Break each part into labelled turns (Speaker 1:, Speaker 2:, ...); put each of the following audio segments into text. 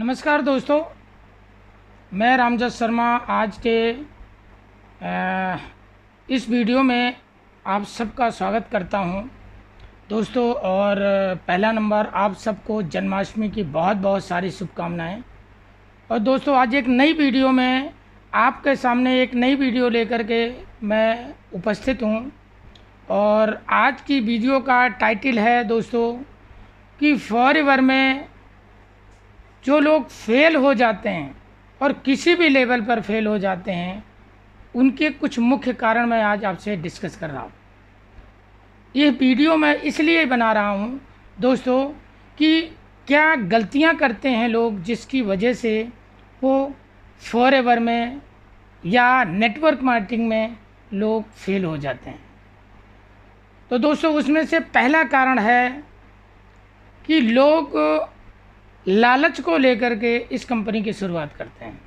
Speaker 1: नमस्कार दोस्तों, मैं रामजस शर्मा आज के इस वीडियो में आप सबका स्वागत करता हूं दोस्तों। और पहला नंबर, आप सबको जन्माष्टमी की बहुत बहुत सारी शुभकामनाएं। और दोस्तों, आज एक नई वीडियो में आपके सामने एक नई वीडियो लेकर के मैं उपस्थित हूं। और आज की वीडियो का टाइटल है दोस्तों कि फॉरएवर में जो लोग फेल हो जाते हैं और किसी भी लेवल पर फेल हो जाते हैं, उनके कुछ मुख्य कारण मैं आज आपसे डिस्कस कर रहा हूँ। ये वीडियो मैं इसलिए बना रहा हूँ दोस्तों कि क्या गलतियाँ करते हैं लोग जिसकी वजह से वो फॉरएवर में या नेटवर्क मार्केटिंग में लोग फेल हो जाते हैं। तो दोस्तों, उसमें से पहला कारण है कि लोग लालच को लेकर के इस कंपनी की शुरुआत करते हैं।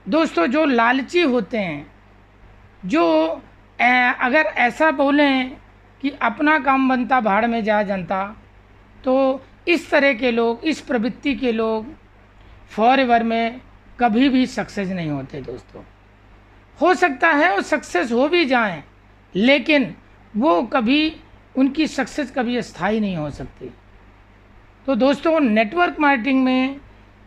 Speaker 1: दोस्तों, जो लालची होते हैं, जो अगर ऐसा बोलें कि अपना काम बनता भाड़ में जा जनता, तो इस तरह के लोग, इस प्रवृत्ति के लोग फॉरएवर में कभी भी सक्सेस नहीं होते दोस्तों। हो सकता है वो सक्सेस हो भी जाएं, लेकिन वो कभी, उनकी सक्सेस कभी स्थायी नहीं हो सकती। तो दोस्तों, नेटवर्क मार्केटिंग में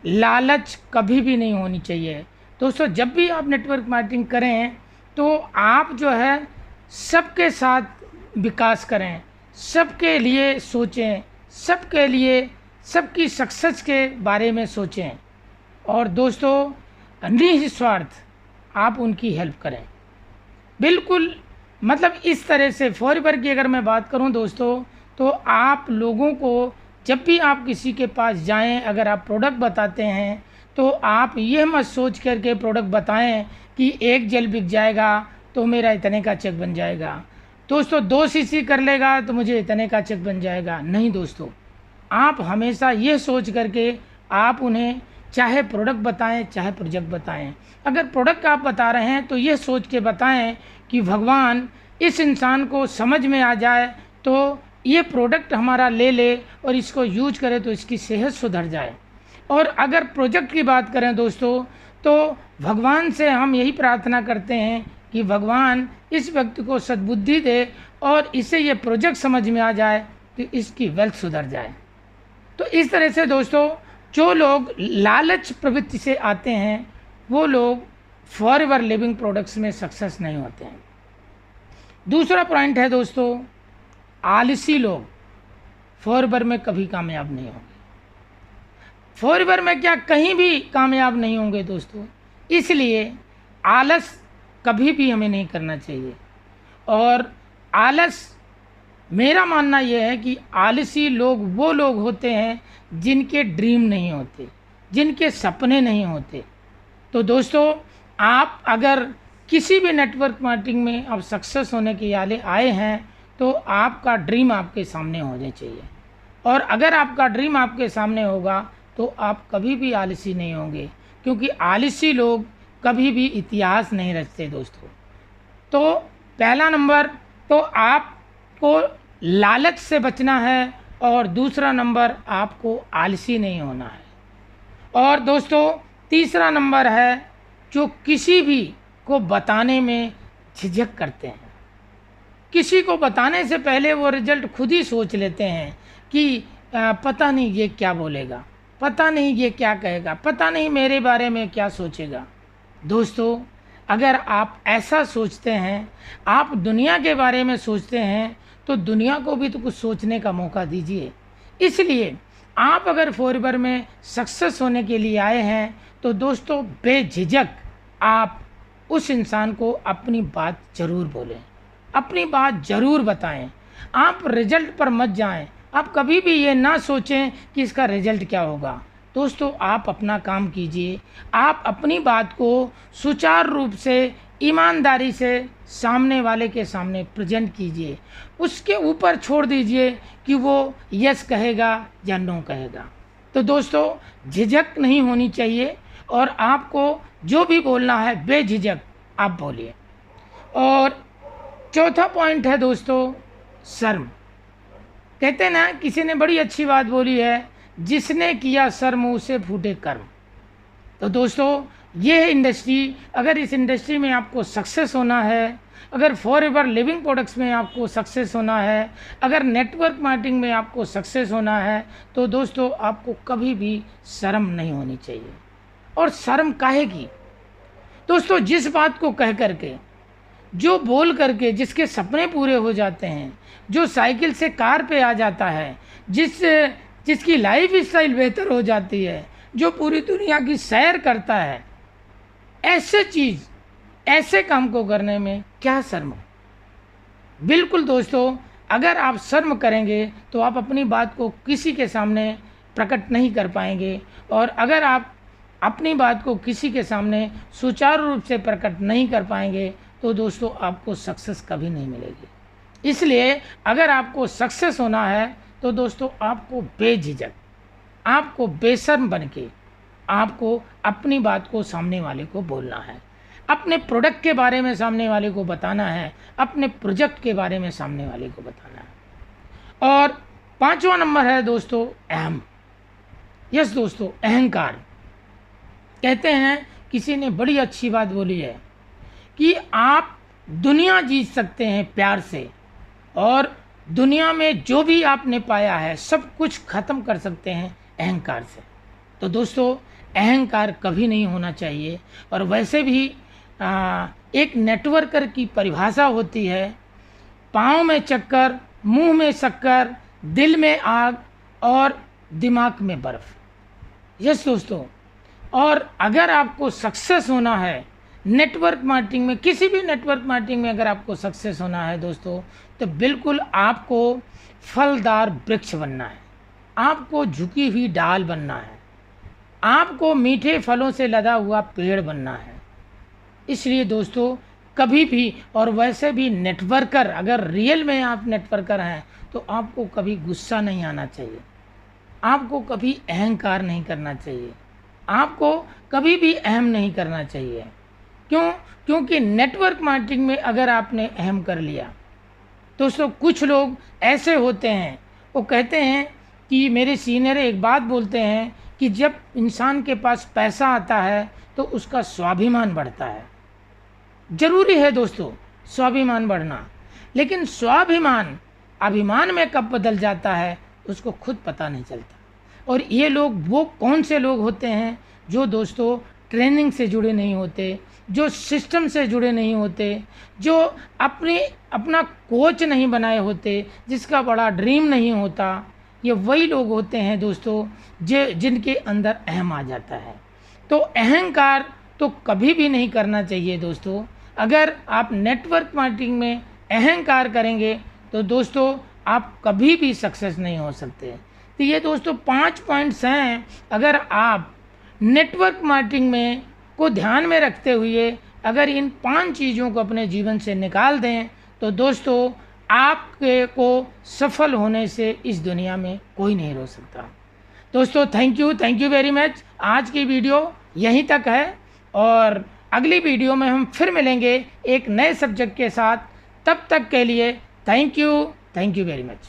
Speaker 1: लालच कभी भी नहीं होनी चाहिए। दोस्तों, जब भी आप नेटवर्क मार्केटिंग करें तो आप जो है सबके साथ विकास करें, सबके लिए सोचें, सबके लिए, सबकी सक्सेस के बारे में सोचें। और दोस्तों, निस्वार्थ आप उनकी हेल्प करें। बिल्कुल, मतलब इस तरह से फॉरएवर की अगर मैं बात करूं दोस्तों, तो आप लोगों को जब भी आप किसी के पास जाएं, अगर आप प्रोडक्ट बताते हैं तो आप ये मत सोच करके प्रोडक्ट बताएं कि एक जेल बिक जाएगा तो मेरा इतने का चेक बन जाएगा, दोस्तों 2 सीसी कर लेगा तो मुझे इतने का चेक बन जाएगा। नहीं दोस्तों, आप हमेशा ये सोच करके आप उन्हें चाहे प्रोडक्ट बताएं चाहे प्रोजेक्ट बताएं। अगर प्रोडक्ट आप बता रहे हैं तो ये सोच के बताएं कि भगवान इस इंसान को समझ में आ जाए तो ये प्रोडक्ट हमारा ले ले और इसको यूज करे तो इसकी सेहत सुधर जाए। और अगर प्रोजेक्ट की बात करें दोस्तों, तो भगवान से हम यही प्रार्थना करते हैं कि भगवान इस व्यक्ति को सद्बुद्धि दे और इसे ये प्रोजेक्ट समझ में आ जाए तो इसकी वेल्थ सुधर जाए। तो इस तरह से दोस्तों, जो लोग लालच प्रवृत्ति से आते हैं वो लोग फॉरएवर लिविंग प्रोडक्ट्स में सक्सेस नहीं होते हैं। दूसरा पॉइंट है दोस्तों, आलसी लोग फॉरएवर में कभी कामयाब नहीं होंगे। फॉरएवर में क्या कहीं भी कामयाब नहीं होंगे दोस्तों। इसलिए आलस कभी भी हमें नहीं करना चाहिए। और आलस, मेरा मानना यह है कि आलसी लोग वो लोग होते हैं जिनके ड्रीम नहीं होते, जिनके सपने नहीं होते। तो दोस्तों, आप अगर किसी भी नेटवर्क मार्केटिंग में आप सक्सेस होने के लिए आए हैं तो आपका ड्रीम आपके सामने होना चाहिए। और अगर आपका ड्रीम आपके सामने होगा तो आप कभी भी आलसी नहीं होंगे, क्योंकि आलसी लोग कभी भी इतिहास नहीं रचते दोस्तों। तो पहला नंबर तो आपको लालच से बचना है, और दूसरा नंबर आपको आलसी नहीं होना है। और दोस्तों, तीसरा नंबर है जो किसी भी को बताने में झिझक करते हैं। किसी को बताने से पहले वो रिजल्ट खुद ही सोच लेते हैं कि पता नहीं ये क्या बोलेगा, पता नहीं ये क्या कहेगा, पता नहीं मेरे बारे में क्या सोचेगा। दोस्तों, अगर आप ऐसा सोचते हैं, आप दुनिया के बारे में सोचते हैं, तो दुनिया को भी तो कुछ सोचने का मौका दीजिए। इसलिए आप अगर फॉरएवर में सक्सेस होने के लिए आए हैं तो दोस्तों, बेझिझक आप उस इंसान को अपनी बात ज़रूर बोलें, अपनी बात ज़रूर बताएं। आप रिजल्ट पर मत जाएं। आप कभी भी ये ना सोचें कि इसका रिजल्ट क्या होगा। दोस्तों, आप अपना काम कीजिए, आप अपनी बात को सुचारू रूप से, ईमानदारी से सामने वाले के सामने प्रेजेंट कीजिए। उसके ऊपर छोड़ दीजिए कि वो यस कहेगा या नो कहेगा। तो दोस्तों, झिझक नहीं होनी चाहिए, और आपको जो भी बोलना है बेझिझक आप बोलिए। और चौथा पॉइंट है दोस्तों, शर्म। कहते हैं ना, किसी ने बड़ी अच्छी बात बोली है जिसने किया शर्म उसे फूटे कर्म। तो दोस्तों ये है इंडस्ट्री। अगर इस इंडस्ट्री में आपको सक्सेस होना है, अगर फॉरएवर लिविंग प्रोडक्ट्स में आपको सक्सेस होना है, अगर नेटवर्क मार्केटिंग में आपको सक्सेस होना है, तो दोस्तों आपको कभी भी शर्म नहीं होनी चाहिए। और शर्म काहे की? दोस्तों जिस बात को कह करके, जो बोल करके जिसके सपने पूरे हो जाते हैं, जो साइकिल से कार पे आ जाता है, जिसकी लाइफ स्टाइल बेहतर हो जाती है, जो पूरी दुनिया की सैर करता है, ऐसे काम को करने में क्या शर्म हो? बिल्कुल दोस्तों, अगर आप शर्म करेंगे तो आप अपनी बात को किसी के सामने प्रकट नहीं कर पाएंगे, और अगर आप अपनी बात को किसी के सामने सुचारू रूप से प्रकट नहीं कर पाएंगे तो दोस्तों आपको सक्सेस कभी नहीं मिलेगी। इसलिए अगर आपको सक्सेस होना है तो दोस्तों आपको बेझिझक, आपको बेशर्म बन के आपको अपनी बात को सामने वाले को बोलना है, अपने प्रोडक्ट के बारे में सामने वाले को बताना है, अपने प्रोजेक्ट के बारे में सामने वाले को बताना है। और 5वां नंबर है दोस्तों अहम। यस दोस्तों, अहंकार। कहते हैं, किसी ने बड़ी अच्छी बात बोली है कि आप दुनिया जीत सकते हैं प्यार से, और दुनिया में जो भी आपने पाया है सब कुछ ख़त्म कर सकते हैं अहंकार से। तो दोस्तों अहंकार कभी नहीं होना चाहिए। और वैसे भी एक नेटवर्कर की परिभाषा होती है, पाँव में चक्कर, मुंह में शक्कर, दिल में आग और दिमाग में बर्फ़। यस दोस्तों, और अगर आपको सक्सेस होना है नेटवर्क मार्केटिंग में, किसी भी नेटवर्क मार्केटिंग में अगर आपको सक्सेस होना है दोस्तों, तो बिल्कुल आपको फलदार वृक्ष बनना है, आपको झुकी हुई डाल बनना है, आपको मीठे फलों से लदा हुआ पेड़ बनना है। इसलिए दोस्तों कभी भी, और वैसे भी नेटवर्कर, अगर रियल में आप नेटवर्कर हैं तो आपको कभी गुस्सा नहीं आना चाहिए, आपको कभी अहंकार नहीं करना चाहिए, आपको कभी भी अहम नहीं करना चाहिए। क्यों? क्योंकि नेटवर्क मार्केटिंग में अगर आपने अहम कर लिया दोस्तों, कुछ लोग ऐसे होते हैं, वो कहते हैं कि मेरे सीनियर एक बात बोलते हैं कि जब इंसान के पास पैसा आता है तो उसका स्वाभिमान बढ़ता है। ज़रूरी है दोस्तों स्वाभिमान बढ़ना, लेकिन स्वाभिमान अभिमान में कब बदल जाता है उसको खुद पता नहीं चलता। और ये लोग वो कौन से लोग होते हैं जो दोस्तों ट्रेनिंग से जुड़े नहीं होते, जो सिस्टम से जुड़े नहीं होते, जो अपना कोच नहीं बनाए होते, जिसका बड़ा ड्रीम नहीं होता। ये वही लोग होते हैं दोस्तों जिनके अंदर अहम आ जाता है। तो अहंकार तो कभी भी नहीं करना चाहिए दोस्तों। अगर आप नेटवर्क मार्केटिंग में अहंकार करेंगे तो दोस्तों आप कभी भी सक्सेस नहीं हो सकते। तो ये दोस्तों 5 पॉइंट्स हैं, अगर आप नेटवर्क मार्केटिंग में को ध्यान में रखते हुए अगर इन 5 चीज़ों को अपने जीवन से निकाल दें तो दोस्तों आपके को सफल होने से इस दुनिया में कोई नहीं रोक सकता। दोस्तों थैंक यू वेरी मच। आज की वीडियो यहीं तक है, और अगली वीडियो में हम फिर मिलेंगे एक नए सब्जेक्ट के साथ। तब तक के लिए थैंक यू वेरी मच।